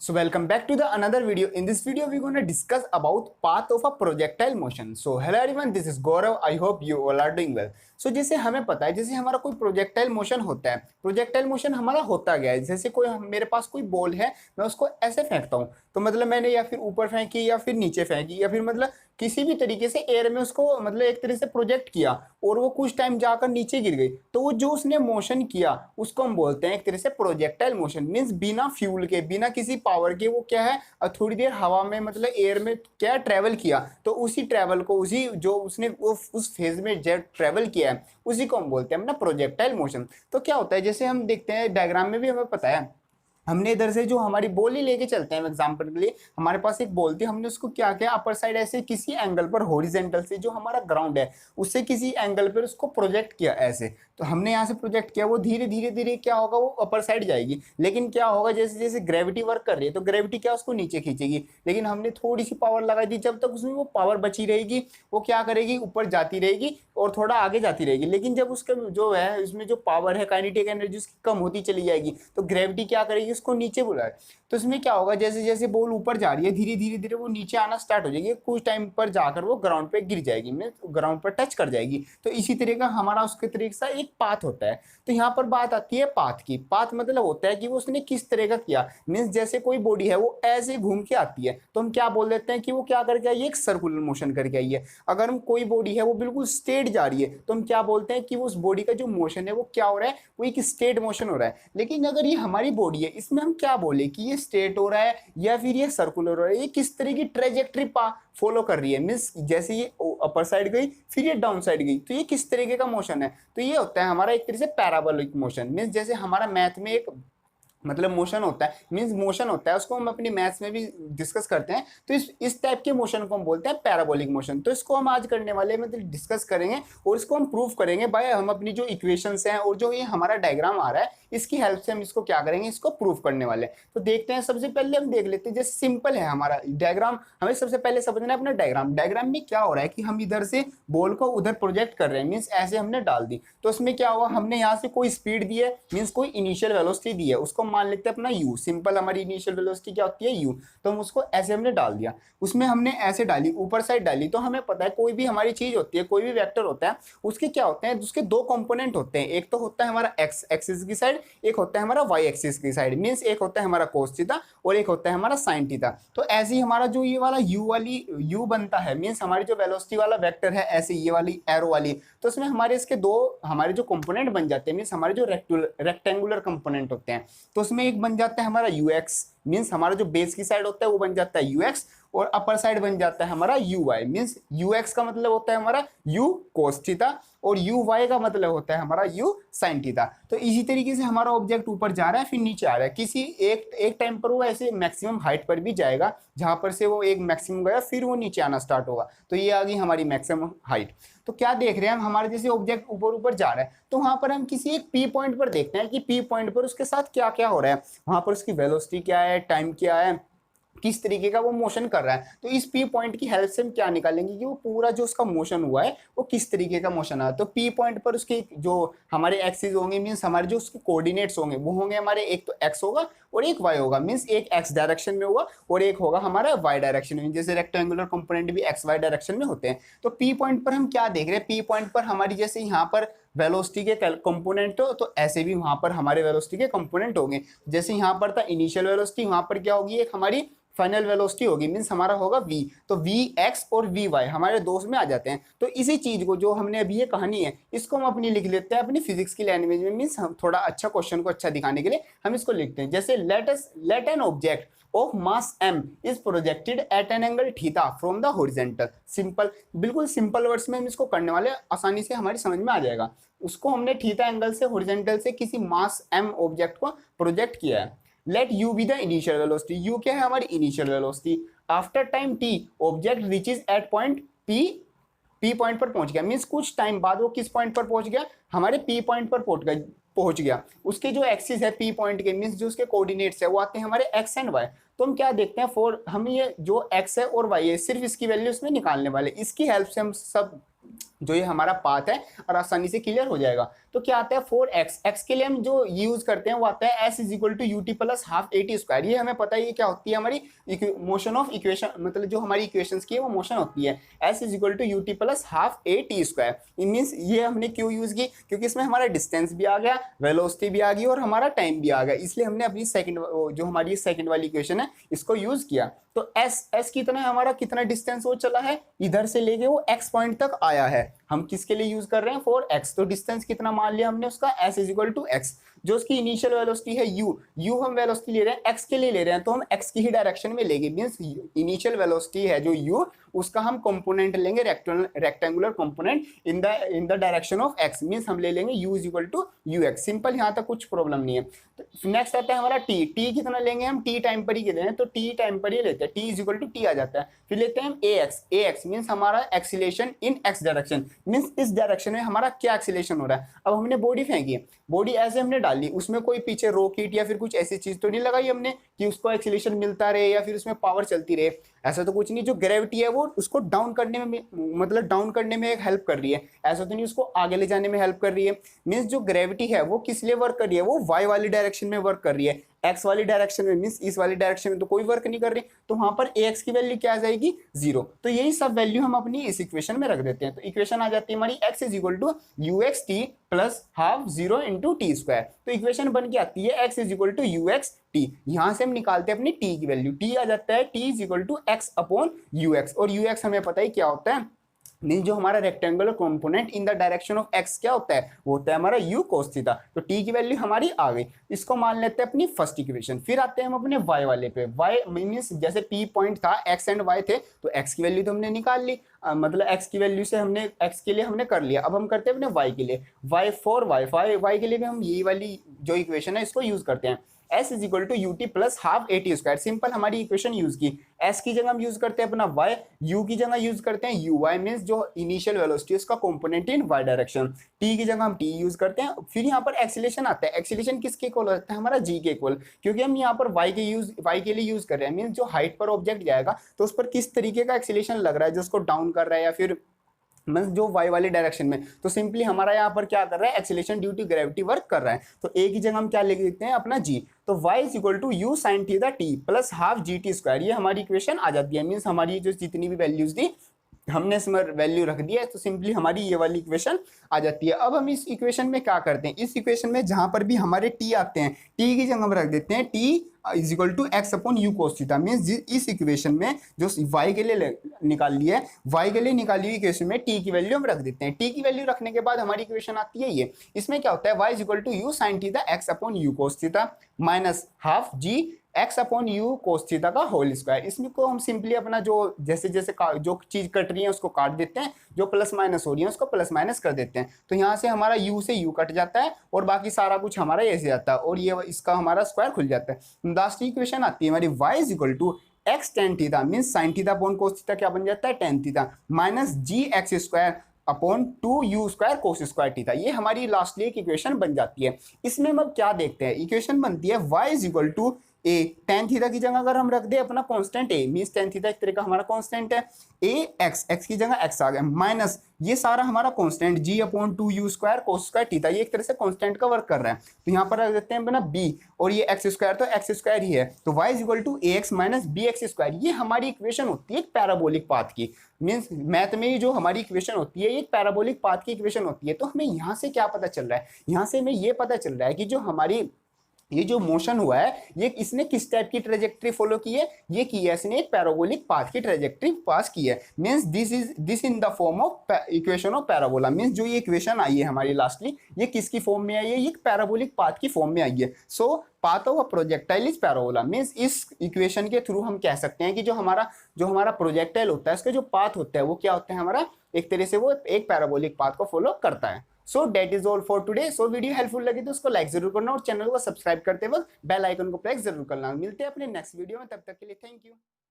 So welcome back to the another video. In this video, we're going to discuss about path of a projectile motion. So hello everyone, this is Gaurav. I hope you all are doing well. So जैसे हमें पता है, जैसे हमारा कोई projectile motion होता है, projectile motion हमारा होता गया है। जैसे कोई मेरे पास कोई बॉल है, मैं उसको ऐसे फेंकता हूँ, तो मतलब मैंने या फिर ऊपर फेंकी या फिर नीचे फेंकी या फिर मतलब किसी भी तरीके से एयर में उसको मतलब एक तरह से प्रोजेक्ट किया और वो कुछ टाइम जाकर नीचे गिर गई, तो वो जो उसने मोशन किया उसको हम बोलते हैं एक तरह से प्रोजेक्टाइल मोशन। मीन्स बिना फ्यूल के, बिना किसी पावर के वो क्या है, थोड़ी देर हवा में मतलब एयर में क्या ट्रेवल किया, तो उसी ट्रेवल को, उसी जो उसने उस फेज में जेट ट्रेवल किया है, उसी को हम बोलते हैं अपना प्रोजेक्टाइल मोशन। तो क्या होता है, जैसे हम देखते हैं डायग्राम में भी हमें पता है, हमने इधर से जो हमारी बॉल ही लेके चलते हैं एग्जांपल के लिए, हमारे पास एक बॉल थी, हमने उसको क्या किया, अपर साइड ऐसे किसी एंगल पर हॉरिजेंटल से, जो हमारा ग्राउंड है उससे किसी एंगल पर उसको प्रोजेक्ट किया ऐसे, तो हमने यहाँ से प्रोजेक्ट किया, वो धीरे धीरे धीरे क्या होगा, वो अपर साइड जाएगी। लेकिन क्या होगा, जैसे जैसे ग्रेविटी वर्क कर रही है तो ग्रेविटी क्या उसको नीचे खींचेगी, लेकिन हमने थोड़ी सी पावर लगाई थी, जब तक उसमें वो पावर बची रहेगी वो क्या करेगी, ऊपर जाती रहेगी और थोड़ा आगे जाती रहेगी। लेकिन जब उसका जो है उसमें जो पावर है, काइनेटिक एनर्जी उसकी कम होती चली जाएगी, तो ग्रेविटी क्या करेगी, उसको नीचे बुलाए। तो इसमें क्या होगा, जैसे जैसे बॉल ऊपर जा रही है धीरे धीरे धीरे वो नीचे आना स्टार्ट हो जाएगी, कुछ टाइम पर जाकर वो ग्राउंड पे गिर जाएगी, में ग्राउंड पर टच कर जाएगी। तो इसी तरह का हमारा उसके तरीके से एक पाथ होता है। तो यहाँ पर बात आती है पाथ की। पाथ मतलब होता है कि वो उसने किस तरह का किया। मीन्स जैसे कोई बॉडी है वो ऐसे घूम के आती है, तो हम क्या बोल देते हैं कि वो क्या करके आई है, एक सर्कुलर मोशन करके आई है। अगर हम कोई बॉडी है वो बिल्कुल स्ट्रेट जा रही है, तो हम क्या बोलते हैं कि वो उस बॉडी का जो मोशन है वो क्या हो रहा है, वो एक स्ट्रेट मोशन हो रहा है। लेकिन अगर ये हमारी बॉडी है, इसमें हम क्या बोले कि ये स्ट्रेट हो रहा है या फिर ये सर्कुलर हो रहा है, ये किस तरह की ट्रेजेक्ट्री फॉलो कर रही है। मीन्स जैसे ये अपर साइड गई फिर ये डाउन साइड गई, तो ये किस तरीके का मोशन है, तो ये होता है हमारा एक तरह से पैराबोलिक मोशन। मीन्स जैसे हमारा मैथ में एक मतलब मोशन होता है, मीन्स मोशन होता है, उसको हम अपनी मैथ्स में भी डिस्कस करते हैं। तो इस टाइप के मोशन को हम बोलते हैं पैराबोलिक मोशन। तो इसको हम आज करने वाले मतलब डिस्कस करेंगे और इसको हम प्रूव करेंगे बाय हम अपनी जो इक्वेशंस हैं और जो ये हमारा डायग्राम आ रहा है इसकी हेल्प से हम इसको क्या करेंगे, इसको प्रूव करने वाले। तो देखते हैं, सबसे पहले हम देख लेते हैं, जैसे सिंपल है हमारा डायग्राम, हमें सबसे पहले समझना है अपना डायग्राम। डायग्राम में क्या हो रहा है कि हम इधर से बॉल को उधर प्रोजेक्ट कर रहे हैं, मीन्स ऐसे हमने डाल दी, तो उसमें क्या हुआ, हमने यहाँ से कोई स्पीड दी है, मीन्स कोई इनिशियल वेलोसिटी दी है, उसको मान लेते हैं अपना यू। सिंपल हमारी इनिशियल वेलोसिटी क्या होती है, यू। तो हम उसको ऐसे हमने डाल दिया, उसमें हमने ऐसे डाली, ऊपर साइड डाली। तो हमें पता है कोई भी हमारी चीज होती है, कोई भी वेक्टर होता है, उसके क्या होते हैं, उसके दो कंपोनेंट होते हैं। एक तो होता है हमारा एक्स एक्सिस की साइड, एक होता है हमारा वाई एक्सिस की साइड। मीन्स एक होता है हमारा कोस थीटा और एक होता है हमारा साइन थीटा। तो ऐसे ही हमारा जो ये वाला यू बनता है, मीन्स हमारी जो वेलोसिटी वाला वेक्टर है, ऐसे ये वाली एरो वाली, तो उसमें हमारे इसके दो हमारे जो कंपोनेंट बन जाते हैं, मीन्स हमारे जो रेक्टेंगुलर कंपोनेंट होते हैं। तो उसमें एक बन जाता है हमारा यू एक्स, मीन्स हमारा जो बेस की साइड होता है वो बन जाता है यू एक्स, और अपर साइड बन जाता है हमारा U Y. Means U X का मतलब होता है हमारा यू कोस थीटा और यू वाई का मतलब होता है हमारा यू साइन थीटा। तो इसी तरीके से हमारा ऑब्जेक्ट ऊपर जा रहा है फिर नीचे आ रहा है, किसी एक टाइम पर वो ऐसे मैक्सिमम हाइट पर भी जाएगा, जहां पर से वो एक मैक्सिमम गया फिर वो नीचे आना स्टार्ट होगा। तो ये आ गई हमारी मैक्सिमम हाइट। तो क्या देख रहे हैं हम, हमारे जैसे ऑब्जेक्ट ऊपर ऊपर जा रहा है, तो वहां पर हम किसी एक पी पॉइंट पर देखते हैं कि पी पॉइंट पर उसके साथ क्या क्या हो रहा है, वहां पर उसकी वेलोसिटी क्या है, टाइम क्या है, किस तरीके का वो मोशन कर रहा है। तो इस पी पॉइंट की हेल्प से हम क्या निकालेंगे कि वो पूरा जो उसका मोशन हुआ है वो किस तरीके का मोशन है। तो पी पॉइंट पर उसके जो हमारे एक्सिस होंगे, मीन्स हमारे जो उसके कोऑर्डिनेट्स होंगे वो होंगे हमारे, एक तो एक्स होगा और एक वाई होगा। मीन्स एक एक्स डायरेक्शन में होगा और एक होगा हमारा वाई डायरेक्शन में, जैसे रेक्टेंगुलर कंपोनेंट भी एक्स वाई डायरेक्शन में होते हैं। तो पी पॉइंट पर हम क्या देख रहे हैं, पी पॉइंट पर हमारी जैसे यहाँ पर वेलोसिटी के कंपोनेंट हो, तो ऐसे भी वहां पर हमारे वेलोसिटी के कंपोनेंट होंगे। जैसे यहाँ पर था इनिशियल वेलोसिटी, वहां पर क्या होगी, एक हमारी फाइनल वेलोसिटी होगी, मीन्स हमारा होगा v। तो वी एक्स और वी वाई हमारे दोस्त में आ जाते हैं। तो इसी चीज को जो हमने अभी ये कहानी है इसको हम अपनी लिख लेते हैं अपनी फिजिक्स की लैंग्वेज में। मीन्स हम थोड़ा अच्छा क्वेश्चन को अच्छा दिखाने के लिए हम इसको लिखते हैं, जैसे let an object of mass m is projected at an angle theta from the horizontal. Simple, बिल्कुल सिंपल वर्ड्स में हम इसको करने वाले, आसानी से हमारी समझ में आ जाएगा। उसको हमने थीटा एंगल से हॉरिजॉन्टल से किसी मास m ऑब्जेक्ट को प्रोजेक्ट किया है। Let u be the initial velocity, u क्या है हमारी initial velocity. After time t object reaches at point p point पर पहुंच गया, मीन्स कुछ टाइम बाद वो किस पॉइंट पर पहुंच गया, हमारे p पॉइंट पर पहुंच गया। उसके जो एक्सिस है p पॉइंट के, मीन्स जो उसके कोऑर्डिनेट्स है वो आते हैं हमारे x एंड y। तो हम क्या देखते हैं, हम ये जो x है और y है सिर्फ इसकी वैल्यू इसमें निकालने वाले, इसकी हेल्प से हम सब जो ये हमारा पाथ है और आसानी से क्लियर हो जाएगा। तो क्या आता है 4x, x के लिए हम जो यूज करते हैं वो आता है s is equal to u t plus half a t square. ये हमें पता है ये क्या होती है हमारी मोशन ऑफ इक्वेशन, मतलब जो हमारी इक्वेशंस की है वो मोशन होती है। s is equal to u t plus half a t square. It means ये हमने क्यों यूज की, क्योंकि इसमें हमारा डिस्टेंस भी आ गया, वेलोसिटी भी आ गई और हमारा टाइम भी आ गया, इसलिए हमने अपनी सेकंड जो हमारी सेकंड वाली इक्वेशन है इसको यूज किया। तो s कितना है हमारा, कितना डिस्टेंस वो चला है, इधर से लेके वो x पॉइंट तक आया है। हम किसके लिए यूज कर रहे हैं 4x, तो डिस्टेंस कितना मान लिया हमने उसका s is equal to x। जो उसकी इनिशियल वेलोसिटी है u हम वेलोसिटी ले रहे हैं x के लिए ले रहे हैं, तो हम x की ही डायरेक्शन में लेंगे। मींस इनिशियल वेलोसिटी है जो u, उसका हम कंपोनेंट लेंगे rectangular component in the direction of x। Means हम ले लेंगे u is equal to ux। Simple, यहाँ तक कुछ प्रॉब्लम नहीं है। तो नेक्स्ट आता है हमारा t कितना लेंगे हम, t टाइम पर ही ले रहे हैं, तो t टाइम पर ही लेते हैं, t is equal to t आ जाता है। फिर लेते हैं हम ax मींस हमारा acceleration in x direction, means इस डायरेक्शन में हमारा क्या एक्सीलरेशन हो रहा है। अब हमने बॉडी फेंकी है, बॉडी ऐसे हमने डाली, उसमें कोई पीछे रॉकेट या फिर कुछ ऐसी चीज तो नहीं लगाई हमने कि उसको एक्सीलरेशन मिलता रहे या फिर उसमें पावर चलती रहे, ऐसा तो कुछ नहीं। जो ग्रेविटी है वो उसको डाउन करने में, मतलब डाउन करने में एक हेल्प कर रही है, ऐसा तो नहीं उसको आगे ले जाने में हेल्प कर रही है। मींस जो ग्रेविटी है वो किस लिए वर्क कर रही है, वो वाई वाली डायरेक्शन में वर्क कर रही है, एक्स वाली डायरेक्शन में मींस इस वाली डायरेक्शन में तो कोई वर्क नहीं कर रही। तो वहां पर ax की वैल्यू क्या आ जाएगी, 0। तो यही सब वैल्यू हम अपनी इस इक्वेशन में रख देते हैं। तो इक्वेशन आ जाती है हमारी x is equal to u x t plus half 0 into t square. तो इक्वेशन बन के आती है x is equal to u x t. यहां से हम निकालते हैं अपनी t की वैल्यू, t आ जाता है t is equal to x upon u x, और यू एक्स हमें पता ही क्या होता है, मीन जो हमारा rectangular component in the direction of x क्या होता है, वो होता है हमारा u cos थीटा। तो t की वैल्यू हमारी आ गई, इसको मान लेते हैं अपनी फर्स्ट इक्वेशन। फिर आते हैं हम अपने y वाले पे, y मीन्स जैसे p पॉइंट था, x एंड y थे, तो x की वैल्यू तो हमने निकाल ली, मतलब x की वैल्यू से हमने x के लिए हमने कर लिया। अब हम करते हैं अपने y के लिए, y फॉर y के लिए भी हम यही वाली जो इक्वेशन है इसको यूज करते हैं, s is equal to u t plus half a t square. Simple हमारी इक्वेशन यूज की, s की जगह हम यूज करते हैं अपना y, u की जगह यूज करते हैं यू, y मीन्स जो इनिशियल वेलोसिटी है उसका component in y direction, t की जगह हम t यूज करते हैं। फिर यहाँ पर एक्सीलरेशन आता है, एक्सीलरेशन किसके इक्वल होता है, हमारा g के इक्वल, क्योंकि हम यहाँ पर y के लिए यूज कर रहे हैं। मीन्स जो हाइट पर ऑब्जेक्ट जाएगा तो उस पर किस तरीके का एक्सीलरेशन लग रहा है, जो उसको डाउन कर रहा है या फिर मींस जो y वाली डायरेक्शन में, तो सिंपली हमारा यहाँ पर क्या कर रहा है, acceleration due to gravity work कर रहा है। तो a की जगह हम क्या लिख देते हैं अपना g, तो y is equal to u sine theta t plus half g t square. ये हमारी इक्वेशन आ जाती है। मींस हमारी जो जितनी भी वैल्यूज थी हमने इसमें वैल्यू रख दिया है, तो सिंपली हमारी ये वाली इक्वेशन आ जाती है। अब हम इस इक्वेशन में क्या करते हैं, इस इक्वेशन में जहां पर भी हमारे t आते हैं, t की जगह हम रख देते हैं t is equal to x upon u cos theta. Means इस इक्वेशन में जो y के लिए निकाल लिया है, y के लिए निकाली हुई इक्वेशन में t की वैल्यू हम रख देते हैं। t की वैल्यू रखने के बाद हमारी इक्वेशन आती है ये, इसमें क्या होता है y is equal to u sine theta x upon u cos theta minus half g x upon u cos theta का होल स्क्वायर। इसमें को हम सिंपली अपना जो जैसे जैसे जो चीज कट रही है उसको काट देते हैं, जो प्लस माइनस हो रही है उसको प्लस माइनस कर देते हैं। तो यहाँ से हमारा u से u कट जाता है और बाकी सारा कुछ हमारा ऐसे जाता है और ये इसका हमारा स्क्वायर खुल जाता है। लास्ट इक्वेशन आती है हमारी y is equal to x tan theta means sin theta upon cos theta क्या बन जाता है tan theta minus g x square upon 2u square cos square theta. ये हमारी लास्टली एक इक्वेशन बन जाती है। इसमें हम अब क्या देखते हैं, इक्वेशन बनती है y is equal to a, tan theta की जगह अगर हम रख दे अपना constant a, means tan theta एक तरह का हमारा कांस्टेंट है, a x की जगह x आ गया माइनस ये सारा हमारा constant g upon 2u square cos square theta, ये एक तरह से कांस्टेंट का वर्क कर रहा है। तो यहाँ पर रख देते हैं अपना b और ये x स्क्वायर तो x स्क्वायर ही है, तो y is equal to ax minus bx square. ये हमारी इक्वेशन होती है एक पैराबोलिक पाथ की। मीन्स मैथ में जो हमारी इक्वेशन होती है ये एक पैराबोलिक पाथ की इक्वेशन होती है। तो हमें यहाँ से क्या पता चल रहा है, यहाँ से हमें ये पता चल रहा है कि जो हमारी ये जो मोशन हुआ है ये इसने किस टाइप की ट्रेजेक्ट्री फॉलो की है, ये की है इसने एक पैराबोलिक पाथ की ट्रेजेक्ट्री पास की है। Means this in the form of equation of parabola. Means जो ये इक्वेशन आई है हमारी लास्टली ये किसकी फॉर्म में आई है, ये एक पैराबोलिक पाथ की फॉर्म में आई है। So path of a projectile is parabola. Means इस इक्वेशन के थ्रू हम कह सकते हैं कि जो हमारा प्रोजेक्टाइल होता है उसका जो पाथ होता है वो क्या होता है हमारा, एक तरह से वो एक पैराबोलिक पाथ को फॉलो करता है। So that is all for today. So video helpful लगी तो उसको लाइक जरूर करना और चैनल को सब्सक्राइब करते वक्त बेल आइकन को प्रेस जरूर करना। मिलते हैं अपने नेक्स्ट वीडियो में, तब तक के लिए थैंक यू।